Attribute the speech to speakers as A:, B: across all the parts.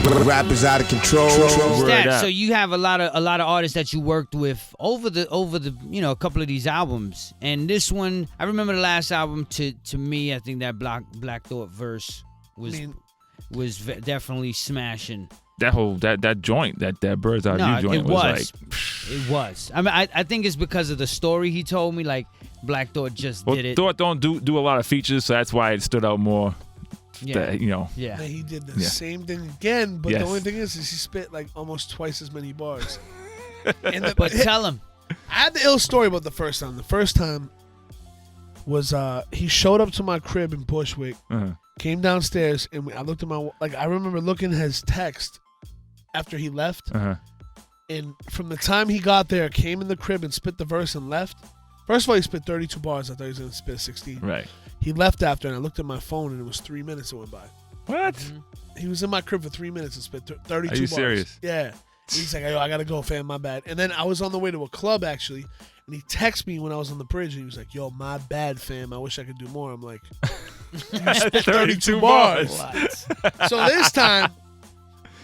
A: Rap is out of control.
B: Stat, so you have a lot of artists that you worked with over the a couple of these albums, and this one I remember the last album to me I think that Black Thought verse was definitely smashing.
C: That whole that joint, that Bird's Eye View joint
B: it was. I mean, I think it's because of the story he told me. Like Black Thought just did it.
C: Thought don't do a lot of features, so that's why it stood out more.
B: Yeah,
D: Yeah, he did the same thing again, but the only thing is he spit like almost twice as many bars.
B: But tell him,
D: I had the ill story about the first time. The first time was he showed up to my crib in Bushwick, came downstairs, and I looked at I remember looking at his text after he left, and from the time he got there, came in the crib and spit the verse and left. First of all, he spit 32 bars. I thought he was going to spit 16.
C: Right.
D: He left after, and I looked at my phone, and it was 3 minutes that went by.
C: What?
D: He was in my crib for 3 minutes and spit 32 bars.
C: Are you serious?
D: Yeah. He's like, yo, I got to go, fam, my bad. And then I was on the way to a club, actually, and he texted me when I was on the bridge, and he was like, yo, my bad, fam. I wish I could do more. I'm like, you spit 32 bars. So this time,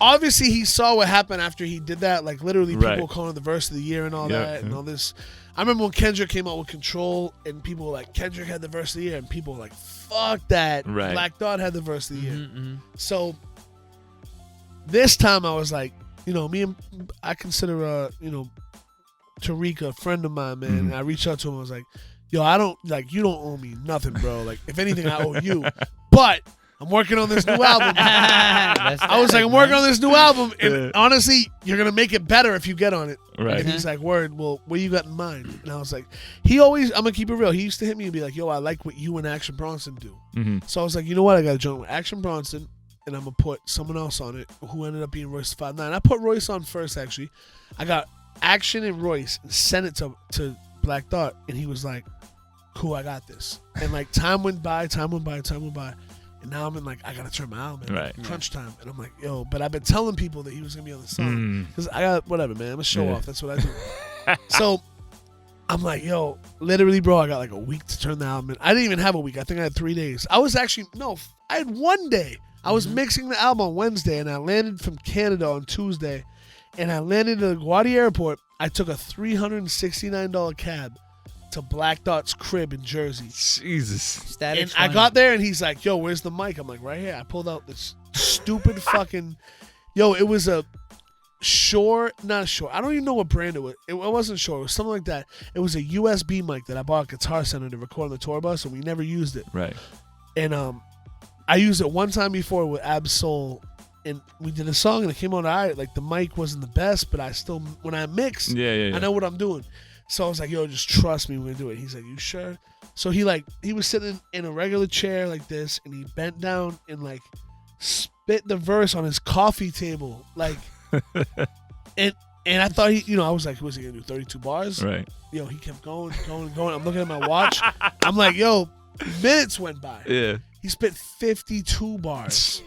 D: obviously, he saw what happened after he did that. Like, literally, people were calling it the verse of the year and all that and all this. I remember when Kendrick came out with Control, and people were like, Kendrick had the verse of the year, and people were like, fuck that.
C: Right.
D: Black Thought had the verse of the year. So this time I was like, I consider, Tariq a friend of mine, man. And I reached out to him. I was like, yo, you don't owe me nothing, bro. Like, if anything, I owe you. But I'm working on this new album. I was like, I'm working on this new album, and honestly, you're going to make it better if you get on it.
C: Right.
D: And he's like, word, well, what you got in mind? And I was like, I'm going to keep it real. He used to hit me and be like, yo, I like what you and Action Bronson do. So I was like, you know what? I got to join with Action Bronson, and I'm going to put someone else on it who ended up being Royce 5'9". I put Royce on first, actually. I got Action and Royce and sent it to Black Thought, and he was like, cool, I got this. And like time went by. And now I'm in like, I got to turn my album in. Right. Crunch time. And I'm like, yo, but I've been telling people that he was going to be on the song. Because I got, whatever, man. I'm a show off. That's what I do. So I'm like, yo, literally, bro, I got like a week to turn the album in. I didn't even have a week. I think I had 3 days. I had 1 day. I was mixing the album on Wednesday, and I landed from Canada on Tuesday. And I landed at LaGuardia Airport. I took a $369 cab to Black Thought's crib in Jersey.
C: Jesus.
D: And I got there, and he's like, yo, where's the mic? I'm like, right here. I pulled out this stupid fucking... Yo, it was a not a Shure. I don't even know what brand it was. It wasn't Shure. It was something like that. It was a USB mic that I bought at Guitar Center to record on the tour bus, and we never used it.
C: Right.
D: And I used it one time before with Ab-Soul, and we did a song, and it came out all right. Like, the mic wasn't the best, but I still, when I mix, I know what I'm doing. So I was like, yo, just trust me, we're going to do it. He's like, you sure? So he was sitting in a regular chair like this, and he bent down and like spit the verse on his coffee table. Like, and I thought I was like, what's he going to do, 32 bars?
C: Right.
D: Yo, he kept going. I'm looking at my watch. I'm like, yo, minutes went by.
C: Yeah.
D: He spit 52 bars.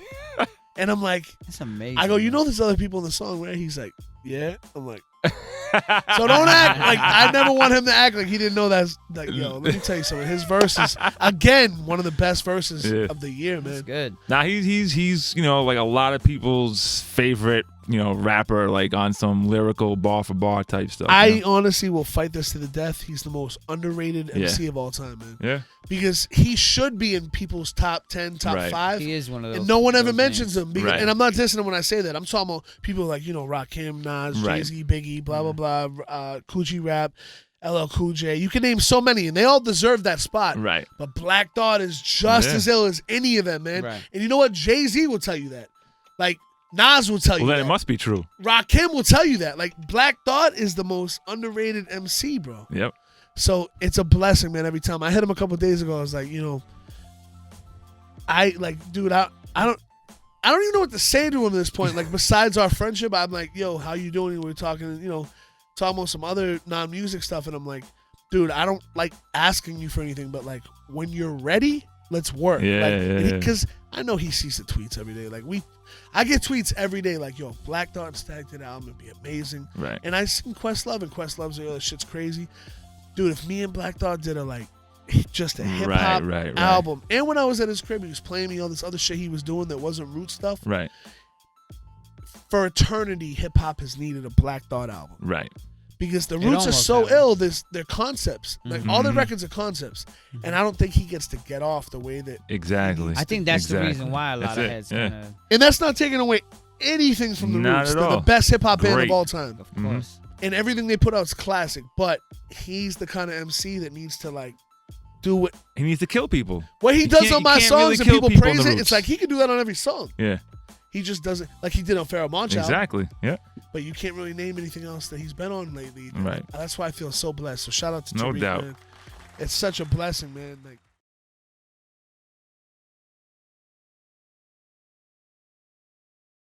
D: And I'm like,
B: that's amazing.
D: I go, there's other people in the song, right? He's like, yeah. I'm like, so don't act like, I never want him to act like he didn't know that's like, yo, let me tell you something. His verse is, again, one of the best verses of the year, man.
B: That's good.
C: Now he's like a lot of people's favorite, rapper, like on some lyrical bar for bar type stuff.
D: I honestly will fight this to the death. He's the most underrated MC of all time, man.
C: Yeah.
D: Because he should be in people's top 10, top 5.
B: He is one of those.
D: And no one ever mentions him. Because,
C: right.
D: And I'm not dissing him when I say that. I'm talking about people like, Rakim, Nas, Jay-Z, Biggie, blah, blah, blah, Coogee Rap, LL Cool J. You can name so many, and they all deserve that spot.
C: Right.
D: But Black Thought is just as ill as any of them, man.
B: Right.
D: And you know what? Jay-Z will tell you that. Like, Nas will tell you that.
C: Well, then it must be true.
D: Rakim will tell you that. Like, Black Thought is the most underrated MC, bro.
C: Yep.
D: So it's a blessing, man, every time. I hit him a couple of days ago. I was like, dude, I don't even know what to say to him at this point. Like, besides our friendship, I'm like, yo, how you doing? And we're talking, talking about some other non-music stuff. And I'm like, dude, I don't like asking you for anything, but like, when you're ready, let's work.
C: Yeah.
D: Because I know he sees the tweets every day. Like, I get tweets every day like, yo, Black Thought and Statik did an album, it'd be amazing.
C: Right.
D: And I seen Questlove, and Questlove's like, oh, this shit's crazy. Dude, if me and Black Thought did just a hip hop album, and when I was at his crib, he was playing me all this other shit he was doing that wasn't root stuff.
C: Right.
D: for eternity, hip hop has needed a Black Thought album.
C: Right.
D: Because the
B: It
D: roots are
B: almost
D: so
B: has.
D: ill. They're concepts. Like all the records are concepts, and I don't think he gets to get off the way that.
C: Exactly.
B: I think that's the
C: Exactly.
B: reason why a lot
C: That's
B: of
C: it,
B: heads
C: yeah.
B: kind of,
D: And that's not taking away anything from the
C: Not
D: roots.
C: at
D: They're the
C: all.
D: best hip hop band
C: Great.
D: of all time,
B: of course.
D: and everything they put out is classic. But he's the kind of MC that needs to like do
C: He needs to kill people.
D: what he
C: You
D: does
C: can't-
D: on
C: you
D: my
C: can't
D: songs,
C: really
D: and
C: kill
D: people
C: people on
D: praise
C: the
D: it.
C: roots.
D: It's like he could do that on every song.
C: Yeah.
D: He just doesn't like he did on Pharoah Monch album.
C: Exactly. Yeah.
D: But you can't really name anything else that he's been on lately.
C: Right.
D: That's why I feel so blessed. So shout out to
C: No
D: Tariq,
C: doubt.
D: man. It's such a blessing, man. Like